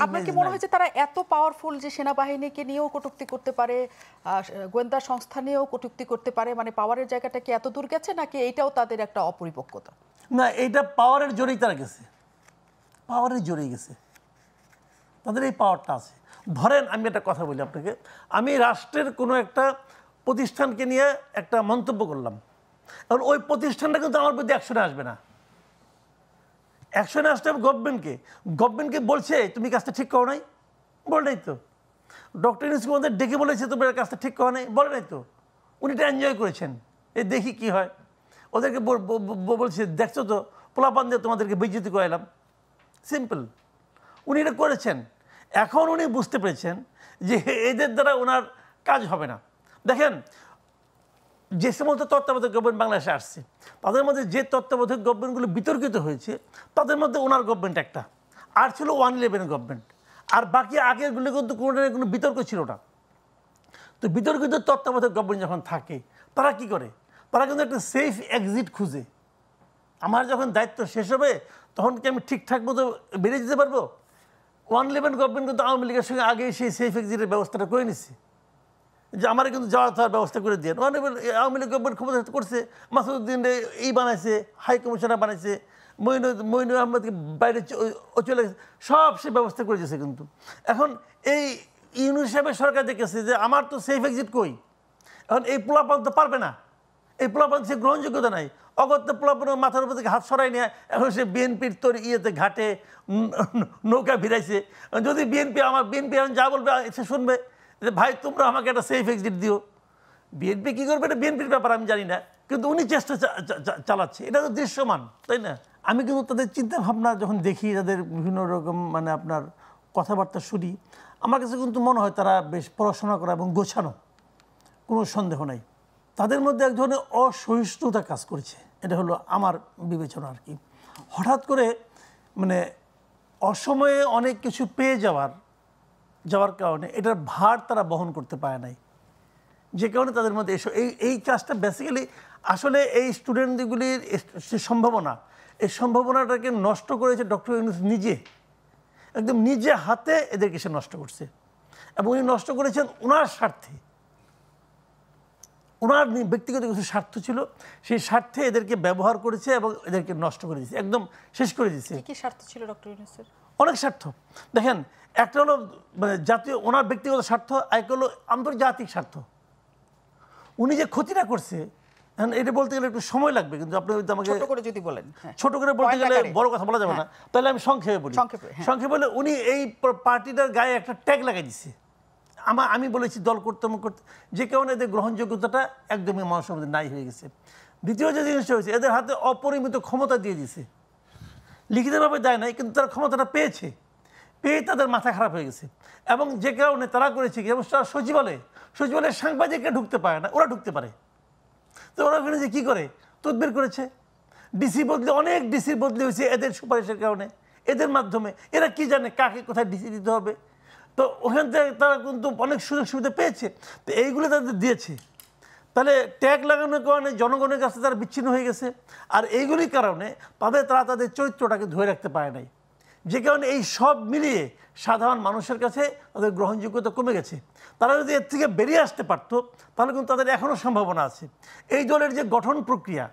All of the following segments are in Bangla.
আপনার কি মনে হয় যে তারা এত পাওয়ারফুল যে সেনাবাহিনীকে নিয়েও কটূক্তি করতে পারে, গোয়েন্দা সংস্থা নিয়েও কটূক্তি করতে পারে, মানে পাওয়ারের জায়গাটা কি এত দূর গেছে নাকি এইটাও তাদের একটা অপরিপক্কতা? না, এইটা পাওয়ারের জোরেই তারা গেছে, পাওয়ারের জোরেই গেছে, তাদের এই পাওয়ারটা আছে। ধরেন আমি একটা কথা বলি আপনাকে, আমি রাষ্ট্রের কোনো একটা প্রতিষ্ঠানকে নিয়ে একটা মন্তব্য করলাম, এখন ওই প্রতিষ্ঠানটা কিন্তু আমার প্রতি অ্যাকশনে আসবে না। অ্যাকশনে আসতে হবে গভর্নমেন্টকে বলছে তুমি কাজটা ঠিক করো নাই, বলে নাই তো। ডক্টর ইউনূসকে আমাদের ডেকে বলেছে তুমি কাজটা ঠিক করো নাই, বলে নাই তো। উনি এটা এনজয় করেছেন, এই দেখি কি হয়। ওদেরকে বলছে দেখছো তো পোলাপান দিয়ে তোমাদেরকে বেইজ্জতি করাইলাম, সিম্পল। উনি এটা করেছেন। এখন উনি বুঝতে পেরেছেন যে এদের দ্বারা ওনার কাজ হবে না। দেখেন, যে সমস্ত তত্ত্বাবধায়ক গভর্নমেন্ট বাংলাদেশে আসছে তাদের মধ্যে যে তত্ত্বাবধায়ক গভর্নমেন্টগুলো বিতর্কিত হয়েছে তাদের মধ্যে ওনার গভর্নমেন্ট একটা, আর ছিল 111 গভর্নমেন্ট, আর বাকি আগেরগুলো কিন্তু কোনো বিতর্ক ছিল না। তো বিতর্কিত তত্ত্বাবধায়ক গভর্নমেন্ট যখন থাকে তারা কি করে, তারা কিন্তু একটা সেফ এক্সিট খুঁজে। আমার যখন দায়িত্ব শেষ হবে তখন কি আমি ঠিকঠাক মতো বেরিয়ে যেতে পারবো? 111 গভর্নমেন্ট কিন্তু আওয়ামী লীগের সঙ্গে আগে সেই সেফ এক্সিটের ব্যবস্থাটা করে নিচ্ছে, যে আমার কিন্তু যাওয়া থাকার ব্যবস্থা করে দিয়ে। আওয়ামী লীগ গভর্নমেন্ট ক্ষমতা করছে, মাসুদউদ্দিন এই বানাইছে, হাই কমিশনার বানাইছে, মইনুর আহমেদকে বাইরে চলে গেছে, সব সে ব্যবস্থা করে দিয়েছে। কিন্তু এখন এই ইউনূস সাহেবের সরকার দেখেছে যে আমার তো সেফ এক্সিট কই, এখন এই পোলাপান তো পারবে না, এই পোলাপান সে গ্রহণযোগ্যতা নাই। অগত্য পোলাপান মাথার উপর থেকে হাত সরাই নিয়ে এখন সে বিএনপির তোর ইয়েতে ঘাটে নৌকা ভিড়াইছে। যদি বিএনপি এখন যা বলবে সে শুনবে যে ভাই তোমরা আমাকে একটা সেফ এক্সিট দিও। বিএনপি কী করবে এটা বিএনপির ব্যাপার, আমি জানি না, কিন্তু উনি চেষ্টা চালাচ্ছে, এটা তো দৃশ্যমান, তাই না? আমি কিন্তু তাদের চিন্তাভাবনা যখন দেখি, তাদের বিভিন্ন রকম মানে আপনার কথাবার্তা শুনি, আমার কাছে কিন্তু মনে হয় তারা বেশ পড়াশোনা করা এবং গোছানো, কোনো সন্দেহ নাই। তাদের মধ্যে এক ধরনের অসহিষ্ণুতা কাজ করেছে, এটা হলো আমার বিবেচনা আর কি। হঠাৎ করে মানে অসময়ে অনেক কিছু পেয়ে যাওয়ার কারণে এটার ভার তারা বহন করতে পারে নাই, যে কারণে তাদের মধ্যে এই কাজটা বেসিক্যালি আসলে এই স্টুডেন্টগুলির যে সম্ভাবনা, এই সম্ভাবনাটাকে নষ্ট করেছে ডক্টর ইউনূস নিজে, একদম নিজে হাতে এদেরকে সে নষ্ট করছে। এবং উনি নষ্ট করেছেন ওনার স্বার্থে, ওনার ব্যক্তিগত কিছু স্বার্থ ছিল, সেই স্বার্থে এদেরকে ব্যবহার করেছে এবং এদেরকে নষ্ট করে দিয়েছে, একদম শেষ করে দিয়েছে। কি স্বার্থ ছিল ডক্টর ইউনূসের? অনেক স্বার্থ। দেখেন, একটা হলো মানে জাতীয় ওনার ব্যক্তিগত স্বার্থ, এক হলো আন্তর্জাতিক স্বার্থ। উনি যে ক্ষতিটা করছে, এটা বলতে গেলে একটু সময় লাগবে, কিন্তু আপনি আমাকে ছোট করে যদি বলেন, ছোট করে বলতে গেলে বড় কথা বলা যাবে না, তাহলে আমি সংক্ষেপে বলি। সংক্ষেপে বলে উনি এই পার্টিটার গায়ে একটা ট্যাগ লাগাই দিচ্ছে, আমি বলেছি দল করতে, যে কারণে এদের গ্রহণযোগ্যতাটা একদমই মানুষের মধ্যে নাই হয়ে গেছে। দ্বিতীয় যে জিনিসটা হয়েছে, এদের হাতে অপরিমিত ক্ষমতা দিয়ে দিয়েছে, লিখিতভাবে দেয় নাই, কিন্তু তারা ক্ষমতাটা পেয়ে তাদের মাথা খারাপ হয়ে গেছে। এবং যে কারণে তারা করেছে কি, যেমন সচিবালয়ে সাংবাদিকরা ঢুকতে পারে না, ওরা ঢুকতে পারে। তো ওরা যে কী করে তদবির করেছে, ডিসি বদলে, অনেক ডিসির বদলি হয়েছে এদের সুপারিশের কারণে, এদের মাধ্যমে। এরা কি জানে কাকে কোথায় ডিসি দিতে হবে, তো ওখান থেকে তারা কিন্তু অনেক সুযোগ সুবিধা পেয়েছে, তো এইগুলো তাদের দিয়েছে। তাহলে ট্যাগ লাগানোর কারণে জনগণের কাছে তারা বিচ্ছিন্ন হয়ে গেছে, আর এইগুলির কারণে তারা তাদের চরিত্রটাকে ধরে রাখতে পারে নাই, যে কারণে এই সব মিলিয়ে সাধারণ মানুষের কাছে তাদের গ্রহণযোগ্যতা কমে গেছে। তারা যদি এর থেকে বেরিয়ে আসতে পারতো তাহলে কিন্তু তাদের এখনও সম্ভাবনা আছে। এই দলের যে গঠন প্রক্রিয়া,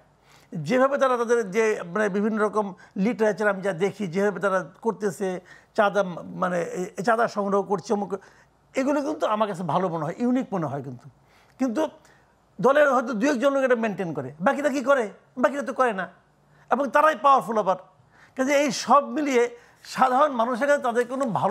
যেভাবে তারা তাদের যে মানে বিভিন্ন রকম লিটারেচার আমি যা দেখি, যেভাবে তারা করতেছে, চাঁদা সংগ্রহ করছে, এগুলো কিন্তু আমার কাছে ভালো মনে হয়, ইউনিক মনে হয়। কিন্তু দলের হয়তো দু একজন লোক এটা মেনটেন করে, বাকিরা কি করে? বাকিরা তো করে না, এবং তারাই পাওয়ারফুল আবার। কাজে এই সব মিলিয়ে সাধারণ মানুষের কাছে তাদের কোনো ভালো